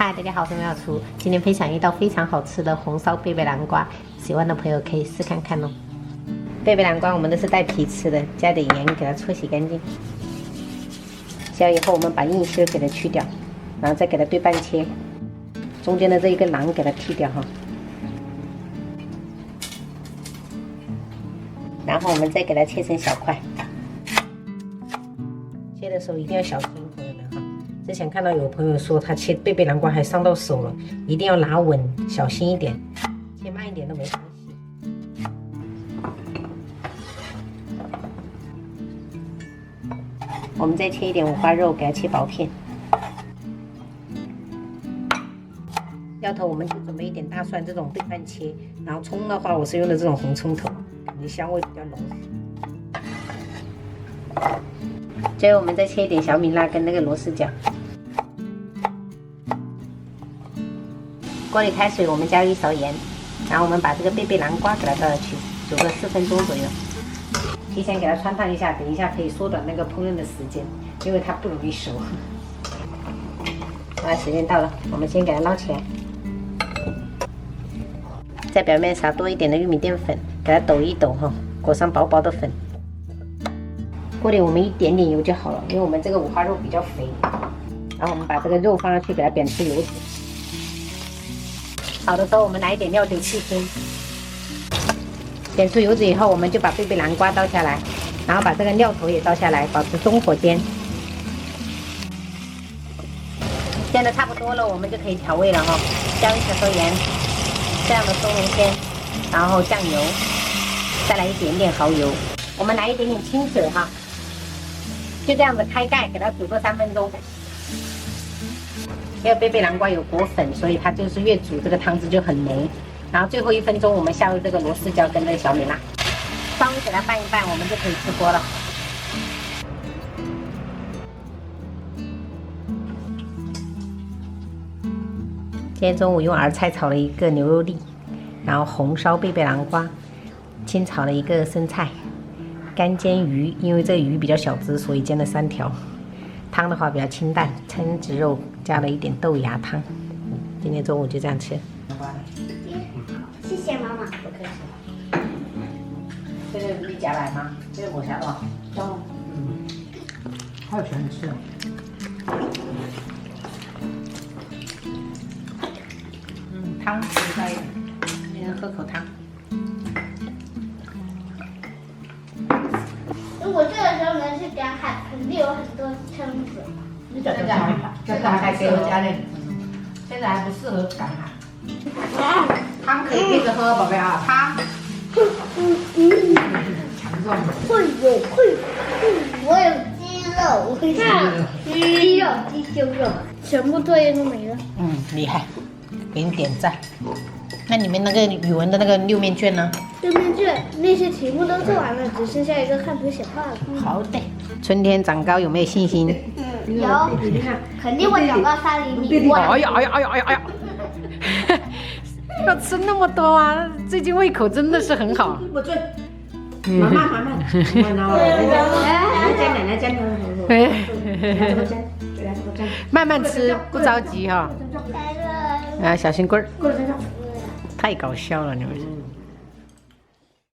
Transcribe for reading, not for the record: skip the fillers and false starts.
嗨，大家好，我是妙厨。今天分享一道非常好吃的红烧贝贝南瓜，喜欢的朋友可以试看看哦。贝贝南瓜我们都是带皮吃的，加点盐给它搓洗干净。洗好以后，我们把硬芯给它去掉，然后再给它对半切，中间的这一个囊给它剔掉哈。然后我们再给它切成小块。切的时候一定要小心，朋友们哈。之前看到有朋友说他切贝贝南瓜还伤到手了，一定要拿稳，小心一点，切慢一点都没关系。我们再切一点五花肉，给它切薄片。料头我们就准备一点大蒜，这种对半切，然后葱的话我是用的这种红葱头，感觉香味比较浓。最后我们再切一点小米辣跟那个螺丝椒。锅里开水，我们加入1勺盐，然后我们把这个贝贝南瓜给它倒下去，煮个4分钟左右。提前给它穿烫一下，等一下可以缩短那个烹饪的时间，因为它不容易熟。那时间到了，我们先给它捞起来，在表面撒多一点的玉米淀粉，给它抖一抖哈，裹上薄薄的粉。锅里我们一点点油就好了，因为我们这个五花肉比较肥。然后我们把这个肉放上去，给它煸出油脂。炒的时候我们来一点料酒去腥。煸出油脂以后，我们就把贝贝南瓜倒下来，然后把这个料头也倒下来，保持中火煎。煎的差不多了，我们就可以调味了哈，加入小勺盐，这样的松茸鲜，然后酱油，再来一点点蚝油，我们来一点点清水哈。就这样子开盖，给它煮个3分钟。因为贝贝南瓜有裹粉，所以它就是越煮这个汤汁就很浓。然后最后1分钟，我们下入这个螺丝椒跟这个小米辣，稍微给它拌一拌，我们就可以吃锅了。今天中午用儿菜炒了一个牛肉粒，然后红烧贝贝南瓜，清炒了一个生菜。干煎鱼，因为这个鱼比较小只，所以煎了3条。汤的话比较清淡，蛏子肉加了一点豆芽汤。今天中午就这样吃。谢谢妈妈。不客气。这是你夹来吗？这是我夹的。哦。好喜欢吃啊。汤吃在一点，先喝口汤。如果这个时候能是赶海，肯定有很多蛏子。现在还给我家的，现在还不适合赶海。汤可以配着喝，宝贝啊，汤。强壮。会有，我有鸡肉，你看，鸡肉、鸡胸肉，全部作业都没了。厉害，给你点赞。那你们那个语文的那个6面卷呢6面卷那些题目都做完了，只剩下一个看图写画了。好的。春天长高有没有信心？有，肯定会长到3厘米。哎呀！要吃那么多啊！最近胃口真的是很好。不醉，慢慢奶奶煎的，慢慢吃，不着急哈。啊，小心棍儿。太搞笑了，你们。